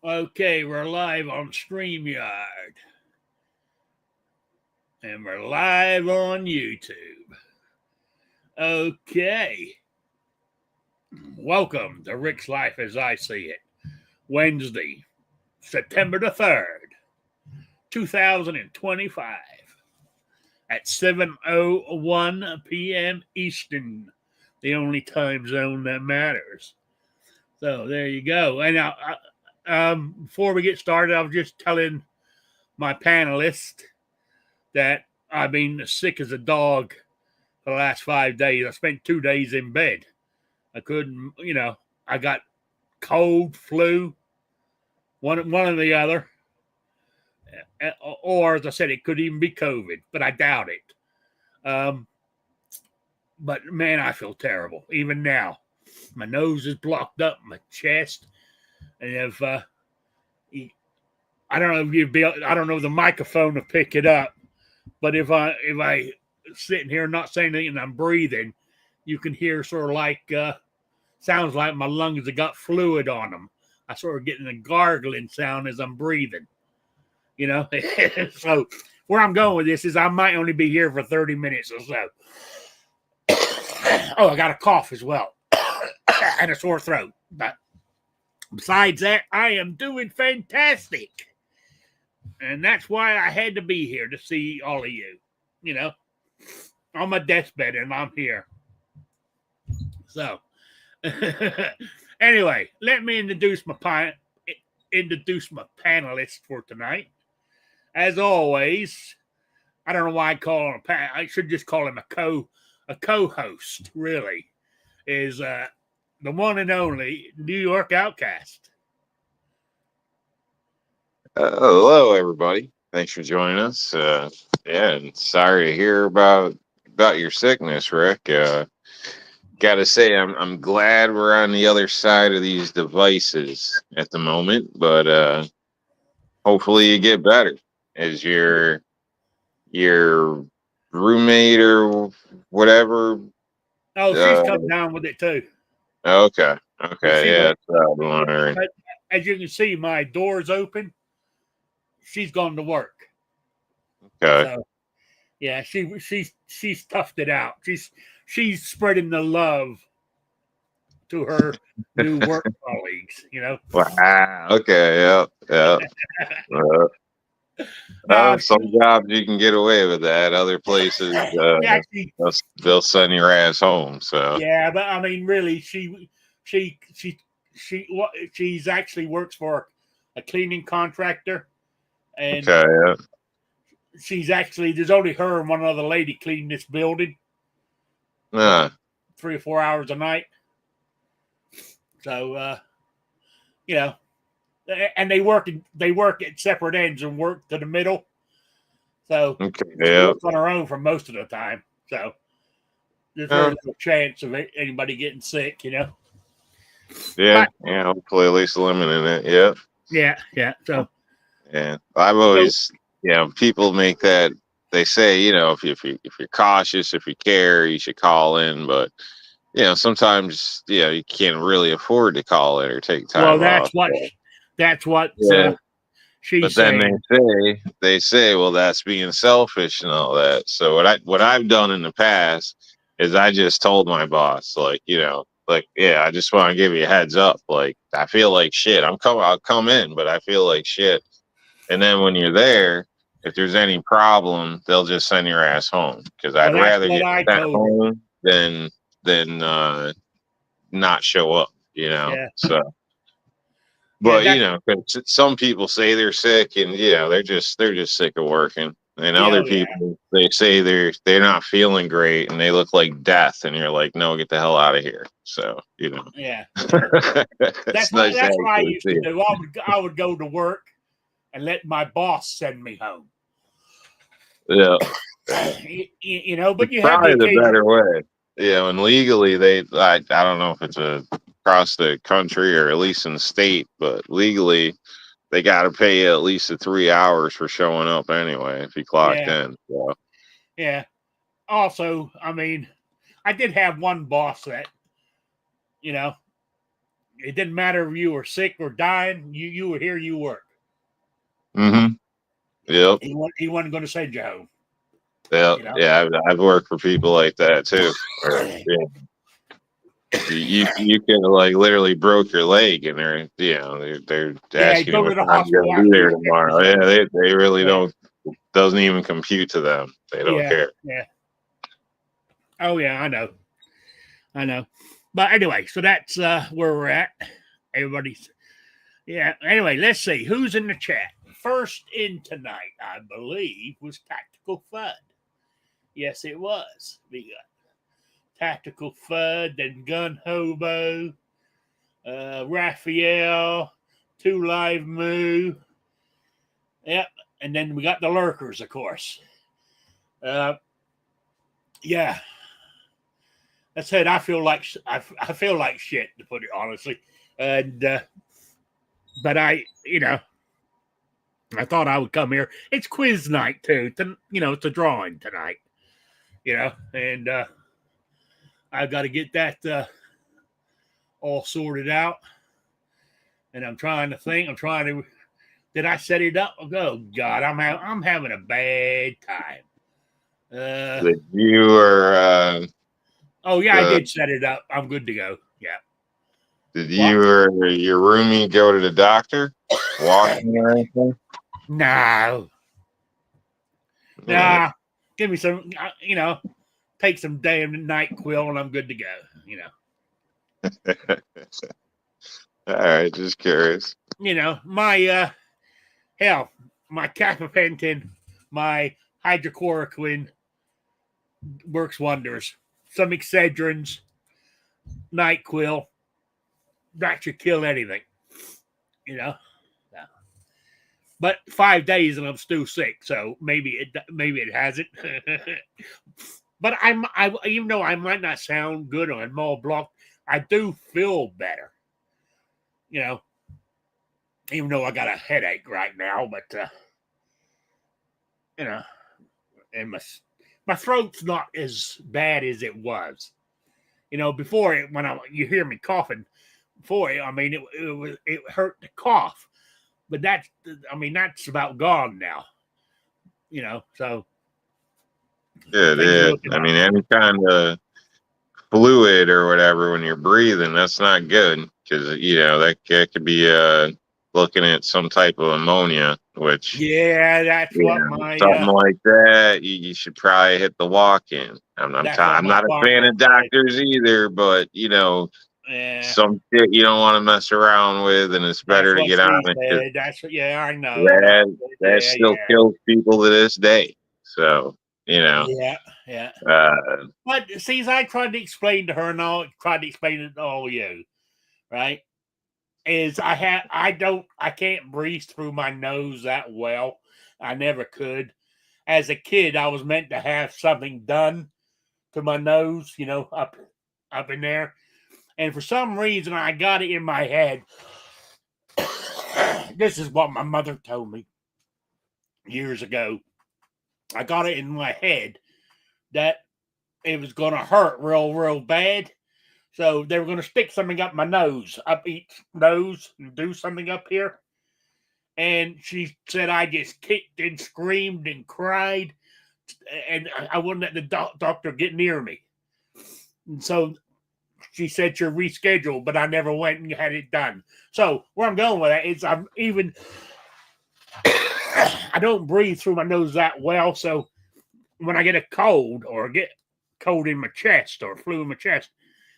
Okay, we're live on StreamYard. And we're live on YouTube. Okay. Welcome to Rick's Life as I See It. Wednesday, September the 3rd, 2025 at 7:01 p.m. Eastern, the only time zone that matters. So there you go. And now, before we get started, I was just telling my panelists that I've been sick as a dog for the last 5 days. I spent 2 days in bed. I couldn't, I got cold, flu, one or the other. Or, as I said, it could even be COVID, but I doubt it. But, man, I feel terrible, even now. My nose is blocked up, my chest. And if, I don't know if I don't know if the microphone will pick it up, but if I sitting here not saying anything and I'm breathing, you can hear sort of like sounds like my lungs have got fluid on them. I sort of getting a gargling sound as I'm breathing. So where I'm going with this is I might only be here for 30 minutes or so. Oh, I got a cough as well and a sore throat. But besides that, I am doing fantastic. And that's why I had to be here to see all of you. On my deathbed, and I'm here. So, anyway, let me introduce my panelists for tonight. As always, I don't know why I call him I should just call him a co-host. Really, is the one and only New York Outcast. Hello, everybody. Thanks for joining us. And sorry to hear about your sickness, Rick. Got to say, I'm glad we're on the other side of these devices at the moment, but hopefully you get better. Is your roommate or whatever? Oh, she's come down with it too. Okay, yeah, that's what I'm wondering. As you can see, my door's open. She's gone to work. Okay. So, yeah, she's toughed it out. She's spreading the love to her new work colleagues. Wow. Okay. Yeah. Some jobs you can get away with that. Other places, actually, they'll send your ass home. So yeah, but I mean, really, she's actually works for a cleaning contractor, and okay. Yeah. she's actually there's only her and one other lady cleaning this building. 3 or 4 hours a night. So, and they work at separate ends and work to the middle. So she works on her own for most of the time. So there's very little chance of anybody getting sick, Yeah, but, yeah. Hopefully, at least eliminating it. Yeah. Yeah. So yeah, I've always, people make that they say, if you're cautious, if you care, you should call in, but. Sometimes you can't really afford to call it or take time off. Well, that's what she's saying. But then they say, well, that's being selfish and all that. So what I've done in the past is I just told my boss, I just want to give you a heads up. Like, I feel like shit. I'll come in, but I feel like shit. And then when you're there, if there's any problem, they'll just send your ass home because I'd rather get sent home than not show up, Yeah. So, but some people say they're sick and they're just sick of working, and other people they say they're not feeling great and they look like death, and you're like, no, get the hell out of here. So yeah. that's what I used to do. I would go to work and let my boss send me home. Yeah. But you probably have the better way. Yeah, and legally I don't know if it's across the country or at least in the state, but legally they got to pay you at least 3 hours for showing up anyway if you clocked in. So. Yeah. Also, I mean, I did have one boss that, It didn't matter if you were sick or dying. You were here. You worked. Mm-hmm. Yep. He wasn't going to send you home. Yep. You know? Yeah. I've worked for people like that too. Or, yeah. You can like literally broke your leg and they're Yeah, asking you go to what the time you're hospital gonna be there afterwards. tomorrow. Yeah, they really Yeah, doesn't even compute to them. They don't yeah, care. yeah. Oh yeah, I know. But anyway, so that's where we're at. Everybody's yeah. Anyway, let's see who's in the chat. First in tonight, I believe, was Tactical Fud. Yes, it was. We got Tactical Fud, then Gun Hobo, Raphael, Two Live Moo. Yep, and then we got the lurkers, of course. Yeah, I said I feel like I feel like shit, to put it honestly, and but I thought I would come here. It's quiz night too. It's a drawing tonight. And I've got to get that all sorted out. And I'm trying to think. Did I set it up? Oh God, I'm having a bad time. That you are. Oh yeah, I did set it up. I'm good to go. Yeah. Did you or your roomie go to the doctor? Walking or anything? No. Nah. Give me some. Take some damn NyQuil and I'm good to go. All right, just curious. My my Capapentin, my hydrochloroquine works wonders. Some Excedrins, NyQuil, that should kill anything. Yeah. But 5 days and I'm still sick, so maybe it hasn't. But I even though I might not sound good on Mall Block, I do feel better. Even though I got a headache right now, but and my throat's not as bad as it was. Before you hear me coughing, before it hurt to cough, but that's about gone now. So Yeah. I mean, any kind of fluid or whatever when you're breathing, that's not good because that could be looking at some type of ammonia, which that's what my something like that. You should probably hit the walk-in. I'm not a fan of doctors either, but some shit you don't want to mess around with, and it's better to get on it. That's what. Yeah, I know. That still kills people to this day. So. Yeah. But see, I tried to explain to her, and I tried to explain it to all you, right? Is I can't breathe through my nose that well. I never could. As a kid, I was meant to have something done to my nose, up in there, and for some reason, I got it in my head. This is what my mother told me years ago. I got it in my head that it was going to hurt real, real bad. So they were going to stick something up my nose, up each nose, and do something up here. And she said I just kicked and screamed and cried, and I wouldn't let the doctor get near me. And so she said you're rescheduled, but I never went and had it done. So where I'm going with that is I don't breathe through my nose that well. So when I get a cold or get cold in my chest or flu in my chest,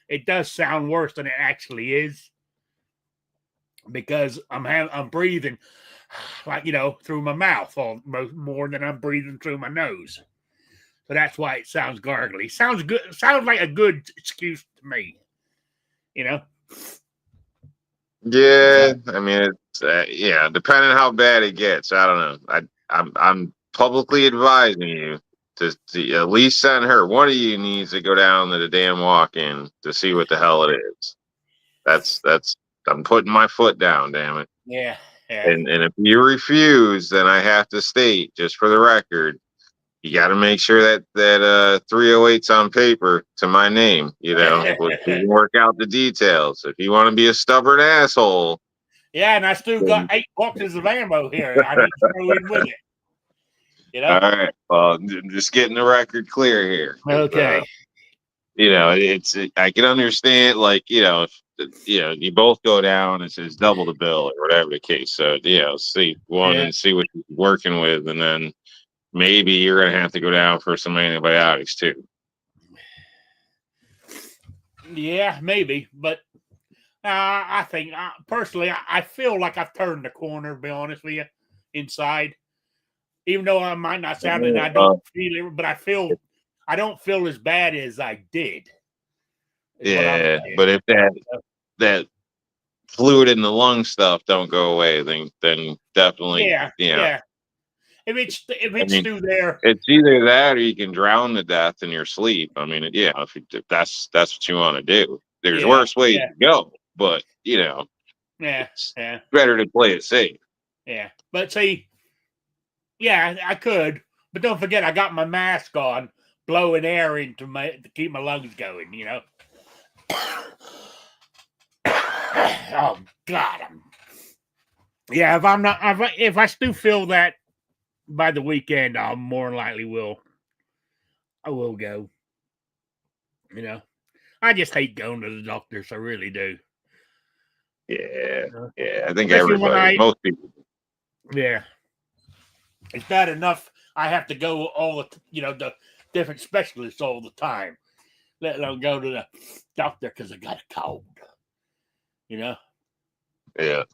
it does sound worse than it actually is because I'm breathing like through my mouth more than I'm breathing through my nose. So that's why it sounds gargly. Sounds good. Sounds like a good excuse to me. Yeah, I mean, it's depending on how bad it gets. I don't know. I'm publicly advising you to at least send her. One of you needs to go down to the damn walk-in to see what the hell it is. That's. I'm putting my foot down. Damn it. Yeah. And if you refuse, then I have to state, just for the record, you got to make sure that 308's on paper to my name. You know, we can work out the details. If you want to be a stubborn asshole, yeah, and I still got 8 boxes of ammo here. I need to throw in with it. You know. All right. Well, just getting the record clear here. Okay. You know, I can understand, like, you know, if you both go down, it says double the bill or whatever the case. So, you know, see one Yeah. and see what you're working with, and then maybe you're gonna have to go down for some antibiotics too. Yeah, maybe, but I think personally, I feel like I've turned the corner. To be honest with you, inside, even though I might not sound it, I don't feel it, but I don't feel as bad as I did. Yeah, but if that fluid in the lung stuff don't go away, then definitely, yeah. If it's still there, it's either that or you can drown to death in your sleep. I mean, yeah, if that's what you want to do. There's worse ways to go, but it's better to play it safe. Yeah, but see, I could, but don't forget, I got my mask on, blowing air into to keep my lungs going. You know. Oh God, if I still feel that by the weekend, I more likely I will go. You know, I just hate going to the doctors. I really do. Yeah, I think Especially most people. Yeah, it's bad enough I have to go all the different specialists all the time, let alone go to the doctor because I got a cold. You know. Yeah.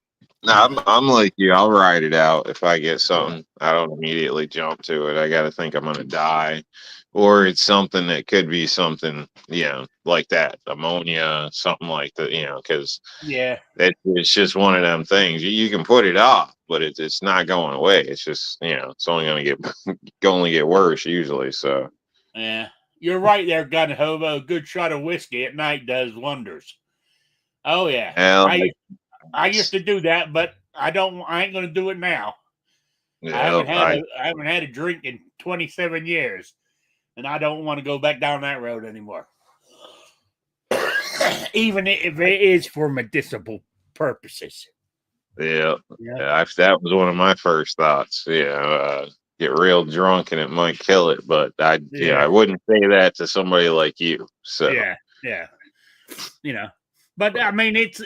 No, I'm like you. I'll ride it out. If I get something, I don't immediately jump to it. I got to think I'm gonna die, or it's something that could be something, like that, ammonia, something like that. Because it's just one of them things. You can put it off, but it's not going away. It's just it's only gonna get worse usually. So yeah, you're right there, gun hobo. A good shot of whiskey at night does wonders. Oh yeah, I used to do that, but I ain't gonna do it now. Yeah, I haven't had a drink in 27 years, and I don't want to go back down that road anymore. Even if it is for medicinal purposes. Yeah, that was one of my first thoughts. Get real drunk and it might kill it, but I wouldn't say that to somebody like you. So yeah. But I mean, it's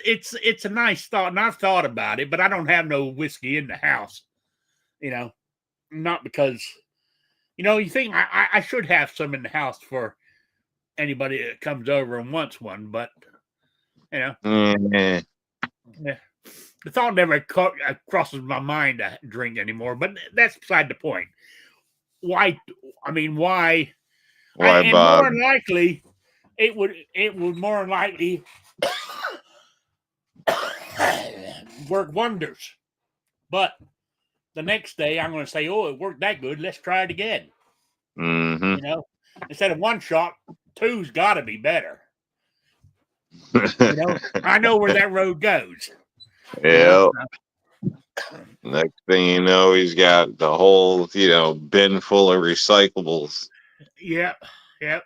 a nice thought, and I've thought about it, but I don't have no whiskey in the house. Not because you think I should have some in the house for anybody that comes over and wants one, but yeah. The thought never crosses my mind to drink anymore. But that's beside the point. Why? I mean, why? Why, Bob? More likely, it would more likely work wonders. But the next day, I'm going to say, "Oh, it worked that good. Let's try it again." Mm-hmm. Instead of one shot, two's got to be better. I know where that road goes. Yeah. Next thing you know, he's got the whole, bin full of recyclables. Yep. And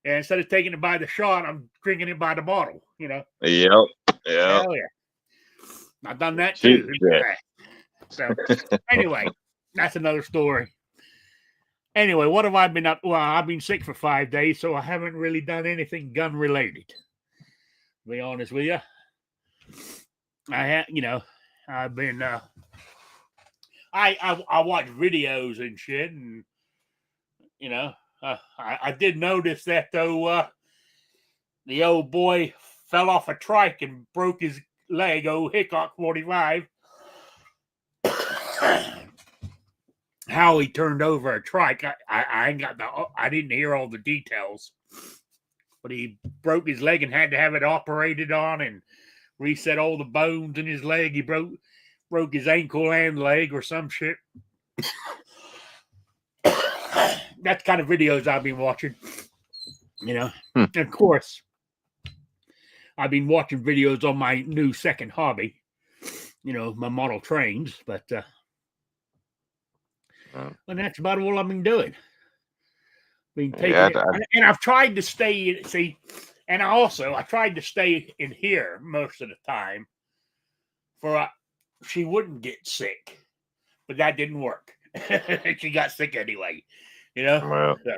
instead of taking it by the shot, I'm drinking it by the bottle. Yep. Hell yeah. I've done that too. So anyway, that's another story. Anyway, what have I been up? Well, I've been sick for 5 days, so I haven't really done anything gun related. To be honest with you, I've been. I watch videos and shit, and I did notice that though. The old boy fell off a trike and broke his leg. Old Hickok 45. How he turned over a trike, I ain't got I didn't hear all the details, but he broke his leg and had to have it operated on and reset all the bones in his leg. He broke his ankle and leg or some shit. That's the kind of videos I've been watching, And of course, I've been watching videos on my new second hobby, my model trains, but And that's about all I've been doing. Been taking Yeah, it, and I've tried to stay in. See, and I tried to stay in here most of the time. She wouldn't get sick, but that didn't work. She got sick anyway. You know. well, So,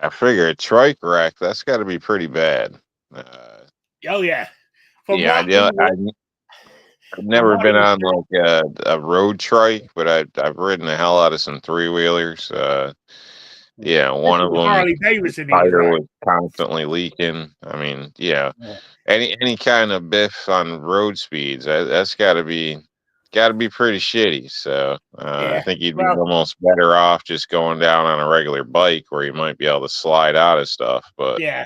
I figure a trike wreck, that's got to be pretty bad. oh yeah. From Yeah, what we were, I've from never what been it was, on like a road trike, but I've ridden the hell out of some three wheelers. Yeah, this one of was them Harley Davidson he was tire riding. was constantly leaking. I mean, yeah, Yeah. any kind of biff on road speeds, that's got to be pretty shitty. So I Yeah. think you'd be Well, almost better off just going down on a regular bike where you might be able to slide out of stuff. But yeah.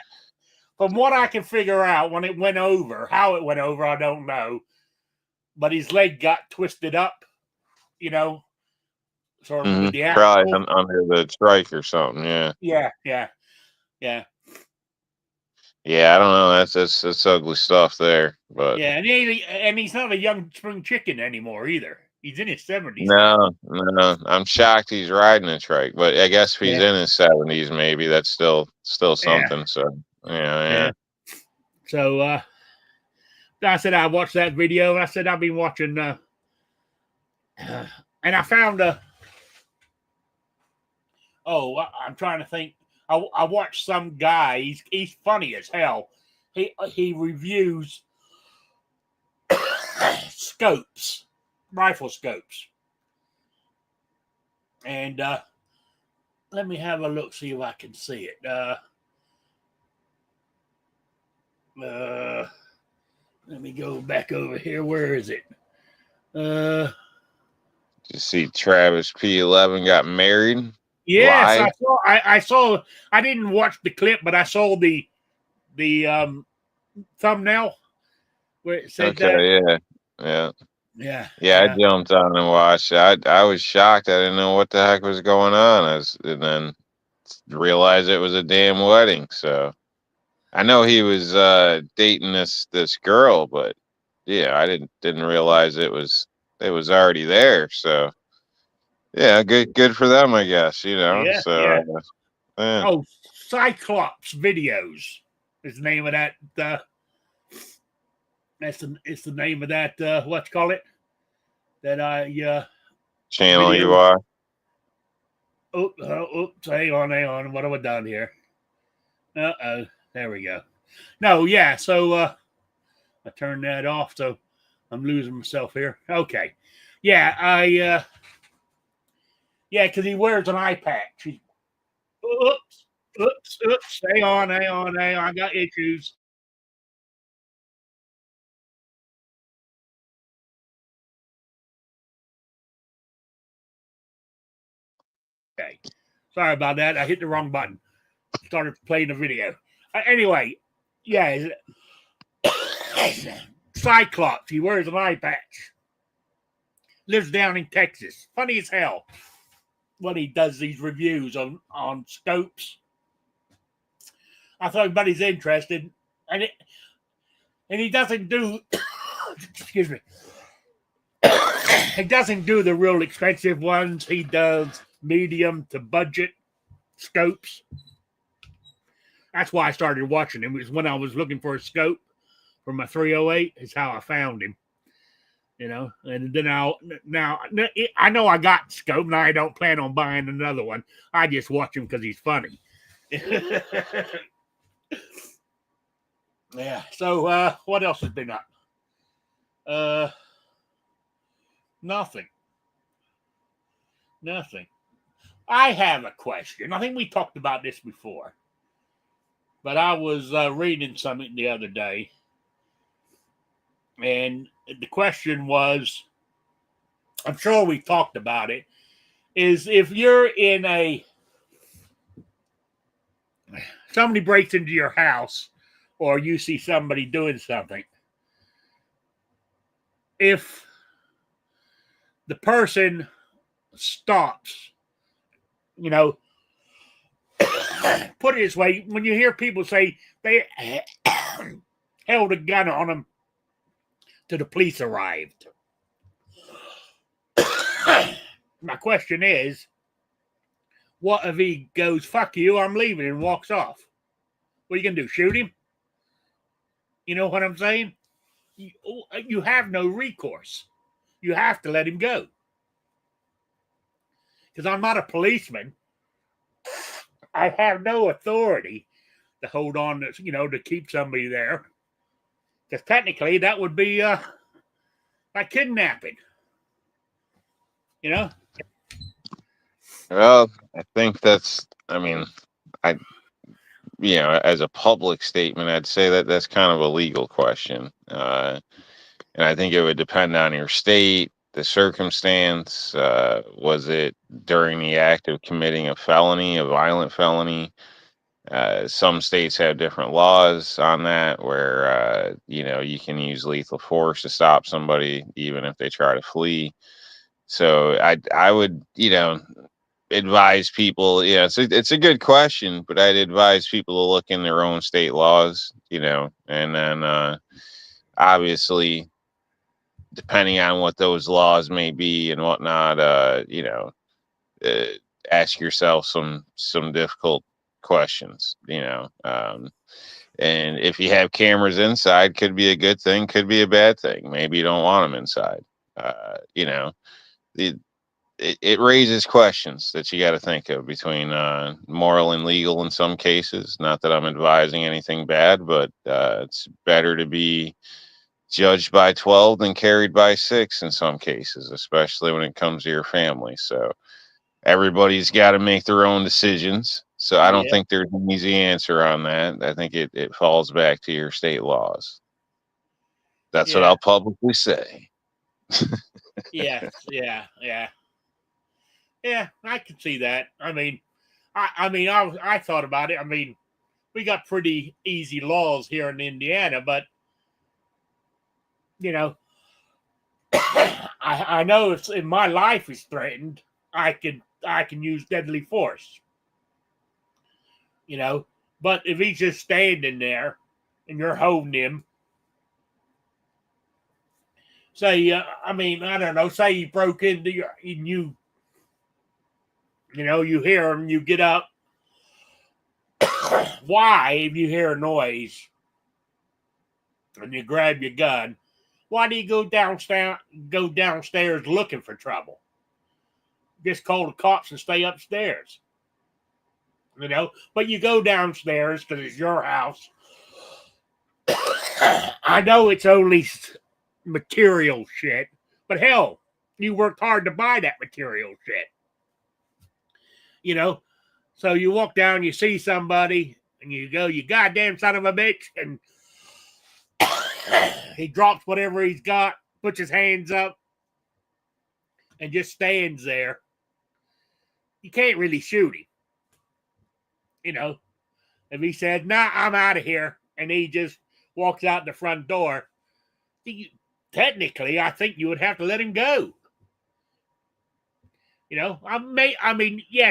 From what I can figure out, when it went over, how it went over, I don't know. But his leg got twisted up, you know, sort of with the probably axle. under the trike or something. Yeah. Yeah, yeah, yeah, Yeah, I don't know. That's ugly stuff there. But yeah. And he's not a young spring chicken anymore either. He's in his 70s now. no, I'm shocked he's riding a trike. But I guess if he's Yeah, in his 70s, maybe that's still yeah, something. So yeah. yeah. So I said I watched that video, and I said I've been watching, and I found a. Oh, I'm trying to think. I watched some guy. He's funny as hell. He reviews scopes, rifle scopes, and let me have a look, see if I can see it. Let me go back over here. Where is it? You see, Travis P11 got married. Yes, Live. I saw. I didn't watch the clip, but I saw the thumbnail where it said that. Okay, yeah. Yeah, Yeah, I jumped on and watched. I was shocked. I didn't know what the heck was going on. And then realized it was a damn wedding. So I know he was dating this girl, but yeah, I didn't realize it was already there. So yeah, good for them, I guess. yeah, So yeah. yeah. Oh, Cyclops Videos is the name of that. It's the name of that. Let's call it that. Channel Video. you are. Oops, hang on. What have I done here? There we go. No, yeah. So I turned that off. So I'm losing myself here. Okay. Yeah, yeah, because he wears an eye patch. Oops. Hang on. I got issues. Okay. Sorry about that. I hit the wrong button. Started playing the video. Anyway, yeah. Cyclops. He wears an eye patch. Lives down in Texas. Funny as hell when he does these reviews on scopes. I thought everybody's interested, and he doesn't do. Excuse me. He doesn't do the real expensive ones. He does medium to budget scopes. That's why I started watching him. It was when I was looking for a scope for my 308. Is how I found him. And then now I know I got scope, and I don't plan on buying another one. I just watch him because he's funny. Yeah. So what else has been up? Nothing. I have a question. I think we talked about this before, but I was reading something the other day, and the question was, I'm sure we talked about it, is if you're in somebody breaks into your house or you see somebody doing something, if the person stops, put it this way, when you hear people say they held a gun on them till the police arrived. My question is, what if he goes, fuck you, I'm leaving, and walks off? What are you going to do? Shoot him? You know what I'm saying? You have no recourse. You have to let him go. Because I'm not a policeman. I have no authority to hold on to, to keep somebody there. Because technically that would be like kidnapping. Well, I think as a public statement, I'd say that that's kind of a legal question. And I think it would depend on your state, the circumstance. Was it during the act of committing a felony, a violent felony? Some states have different laws on that where, you can use lethal force to stop somebody, even if they try to flee. So I would, advise people, it's a good question, but I'd advise people to look in their own state laws, and then obviously, depending on what those laws may be and whatnot, ask yourself some difficult questions, and if you have cameras inside, could be a good thing, could be a bad thing. Maybe you don't want them inside. It raises questions that you got to think of between moral and legal in some cases. Not that I'm advising anything bad, but it's better to be judged by 12 than carried by 6 in some cases, especially when it comes to your family. So everybody's got to make their own decisions. So I don't think there's an easy answer on that. I think it falls back to your state laws. That's what I'll publicly say. Yeah. Yeah, I can see that. I thought about it. We got pretty easy laws here in Indiana, but I know if my life is threatened, I can use deadly force. But if he's just standing there and you're holding him, say, I don't know, say he broke into you hear him, you get up. Why, if you hear a noise and you grab your gun, why do you go downstairs looking for trouble? Just call the cops and stay upstairs. But you go downstairs because it's your house. I know it's only material shit, but hell, you worked hard to buy that material shit. So you walk down, you see somebody, and you go, you goddamn son of a bitch, and he drops whatever he's got, puts his hands up, and just stands there. You can't really shoot him. If he said, nah, I'm out of here, and he just walks out the front door, technically, I think you would have to let him go.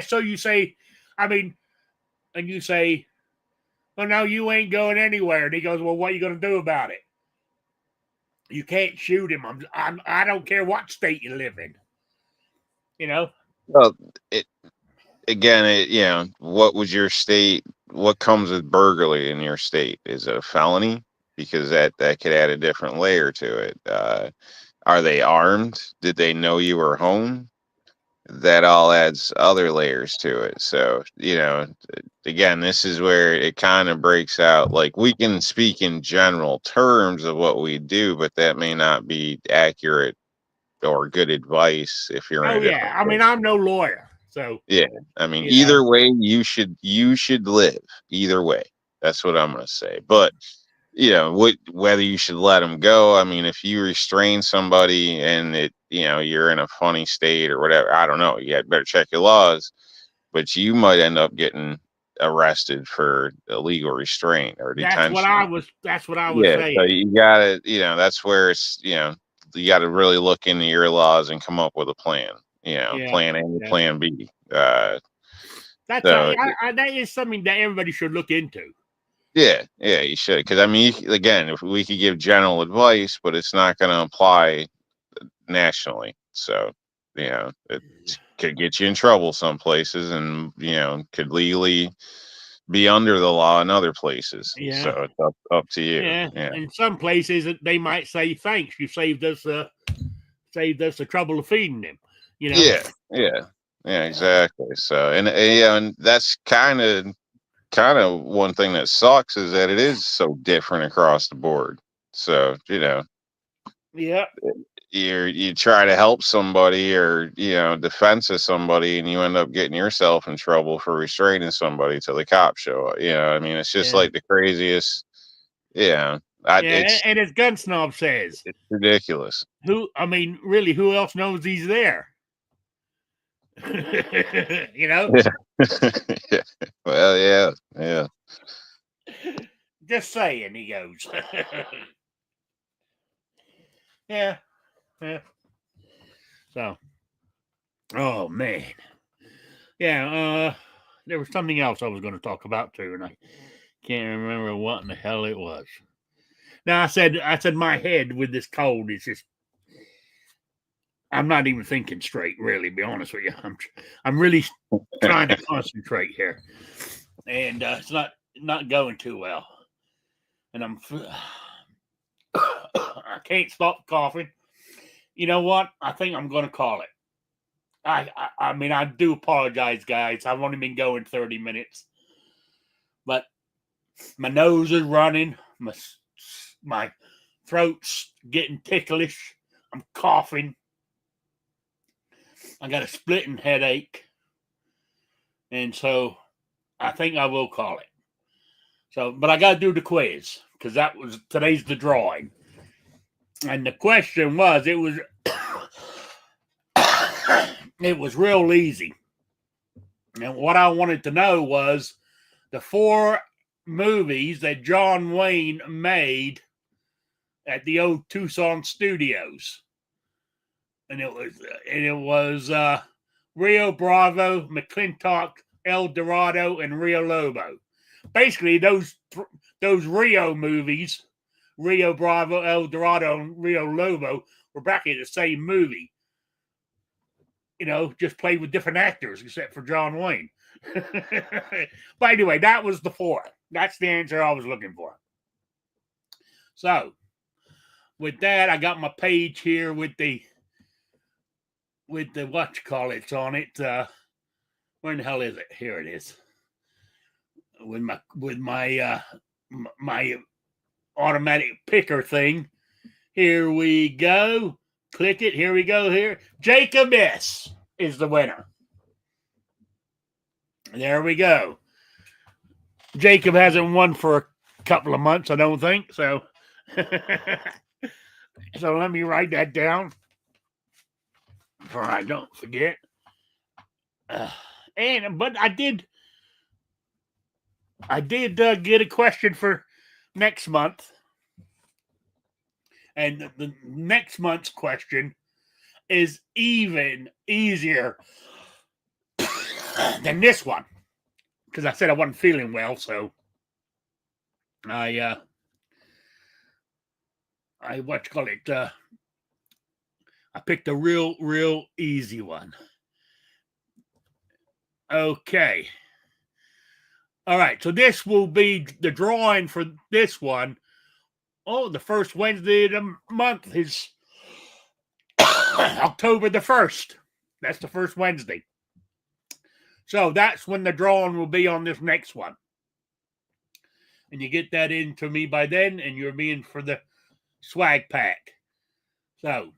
So you say, and you say, well, no, you ain't going anywhere. And he goes, well, what are you going to do about it? You can't shoot him. I don't care what state you live in. Well, what was your state? What comes with burglary in your state? Is it a felony? Because that could add a different layer to it. Are they armed? Did they know you were home? That all adds other layers to it. So, again, this is where it kind of breaks out. Like, we can speak in general terms of what we do, but that may not be accurate or good advice if you're in a different place. I'm no lawyer. So yeah, either way, you should live. Either way, that's what I'm going to say. But whether you should let them go. If you restrain somebody and you're in a funny state or whatever, I don't know. You had better check your laws, but you might end up getting arrested for illegal restraint or detention. That's what I was saying. So you gotta, that's where it's, you got to really look into your laws and come up with a plan. Plan A and plan B. That is something that everybody should look into. Yeah, you should. Because again, if we could give general advice, but it's not going to apply nationally. So, could get you in trouble some places, and could legally be under the law in other places. Yeah. So it's up to you. Yeah. Yeah. In some places, they might say, "Thanks, you saved us the trouble of feeding them." Yeah. Yeah. Yeah. Exactly. So and that's kind of one thing that sucks is that it is so different across the board. So Yeah. you try to help somebody or defense of somebody, and you end up getting yourself in trouble for restraining somebody till the cops show up. I mean, it's just Yeah. like the craziest. Yeah, Yeah. And as Gun Snob says, it's ridiculous. who else knows he's there? Yeah. Well, yeah. Just saying, he goes. Yeah. So, oh man, yeah. There was something else I was going to talk about too, and I can't remember what in the hell it was. Now I said my head with this cold is just. I'm not even thinking straight, really. To be honest with you, I'm really trying to concentrate here, and it's not going too well. And I can't stop coughing. You know what? I think I'm going to call it. I mean, I do apologize, guys. I've only been going 30 minutes, but my nose is running. My throat's getting ticklish. I'm coughing. I got a splitting headache. And so I think I will call it. So, but I got to do the quiz because today's the drawing. And the question was, it was real easy. And what I wanted to know was the 4 movies that John Wayne made at the old Tucson studios. And it was Rio Bravo, McClintock, El Dorado, and Rio Lobo. Basically, those Rio movies, Rio Bravo, El Dorado, and Rio Lobo, were practically the same movie. Just played with different actors except for John Wayne. But anyway, that was the 4. That's the answer I was looking for. So, with that, I got my page here with the whatchamacallits on it. Where in the hell is it? Here it is. With my my automatic picker thing. Here we go. Click it. Here we go. Here, Jacob S. is the winner. There we go. Jacob hasn't won for a couple of months, I don't think. So, so let me write that down, for I don't forget. But I did get a question for next month, and the next month's question is even easier than this one, because I said I wasn't feeling well, so I I picked a real easy one. Okay. All right, so this will be the drawing for this one. Oh, the first Wednesday of the month is October the 1st. That's the first Wednesday. So that's when the drawing will be on this next one. And you get that into me by then, and you're being for the swag pack. So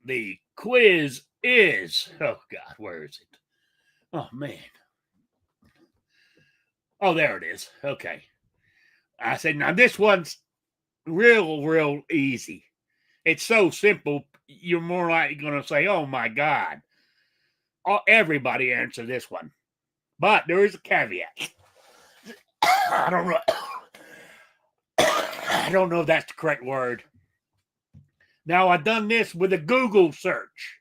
the quiz is, oh God, where is it? Oh man. Oh, there it is. Okay. I said, now this one's real easy. It's so simple, you're more likely going to say, oh my God. Everybody answer this one. But there is a caveat. I don't know. I don't know if that's the correct word. Now, I've done this with a Google search.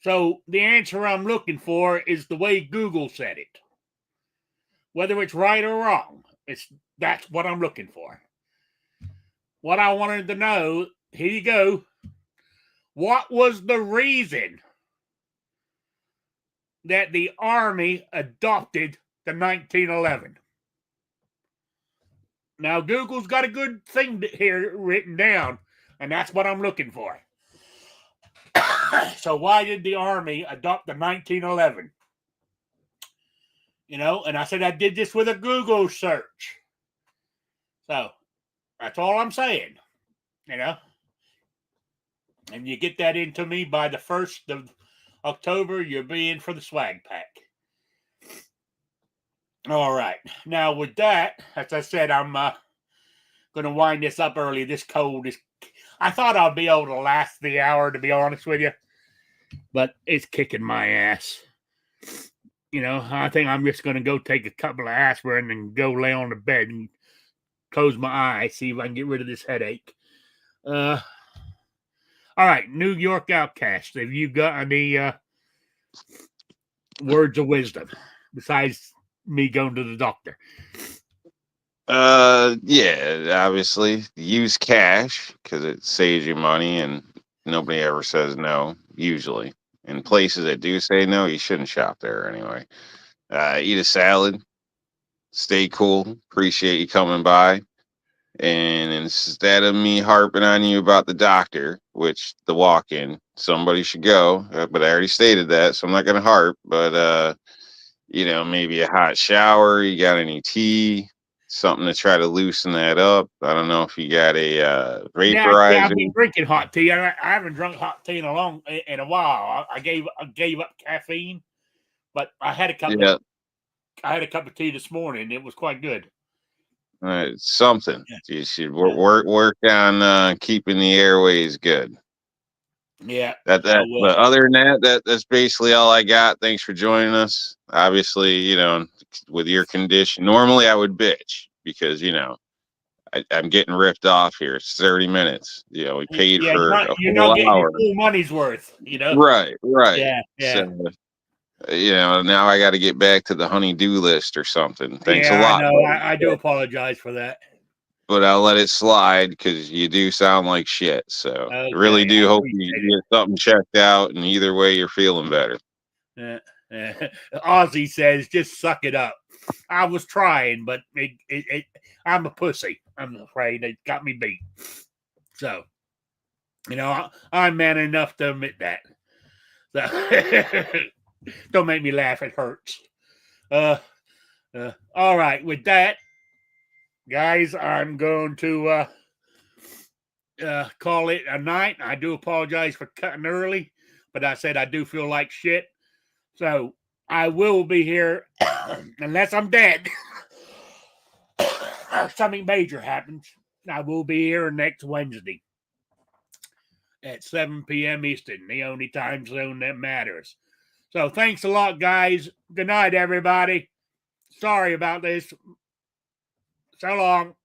So the answer I'm looking for is the way Google said it. Whether it's right or wrong, that's what I'm looking for. What I wanted to know, here you go. What was the reason that the Army adopted the 1911. Now, Google's got a good thing here written down, and that's what I'm looking for. So why did the Army adopt the 1911? And I said I did this with a Google search. So that's all I'm saying, And you get that into me by the 1st of October, you'll be in for the swag pack. All right. Now, with that, as I said, I'm going to wind this up early. This cold is... I thought I'd be able to last the hour, to be honest with you. But it's kicking my ass. I think I'm just going to go take a couple of aspirin and go lay on the bed and close my eyes, see if I can get rid of this headache. All right. New York Outcast. Have you got any words of wisdom besides me going to the doctor? Yeah, obviously use cash because it saves you money and nobody ever says no, usually. In places that do say no, you shouldn't shop there anyway. Eat a salad, stay cool, appreciate you coming by. And instead of me harping on you about the doctor, which the walk-in, somebody should go, but I already stated that, so I'm not going to harp, but maybe a hot shower, you got any tea, something to try to loosen that up. I don't know if you got a vaporizer. Yeah, I've been drinking hot tea. I haven't drunk hot tea in a while. I gave up caffeine, but I had a cup. Yeah. I had a cup of tea this morning. It was quite good. Something. Yeah. You should work on keeping the airways good. Yeah. But other than that's basically all I got. Thanks for joining us. Obviously, with your condition, normally I would bitch because I'm getting ripped off here. It's 30 minutes. We paid for a full hour. Full money's worth. Right. Yeah. So, now I got to get back to the honey-do list or something. Thanks a lot. I do apologize for that. But I'll let it slide because you do sound like shit. So I really do hope you get something checked out, and either way, you're feeling better. Ozzy says, just suck it up. I was trying, but I'm a pussy. I'm afraid it got me beat. So, I'm man enough to admit that. So, don't make me laugh. It hurts. All right. With that, guys, I'm going to call it a night. I do apologize for cutting early, but I said I do feel like shit. So I will be here unless I'm dead. Something major happens. I will be here next Wednesday at 7 p.m. Eastern, the only time zone that matters. So thanks a lot, guys. Good night, everybody. Sorry about this. So long.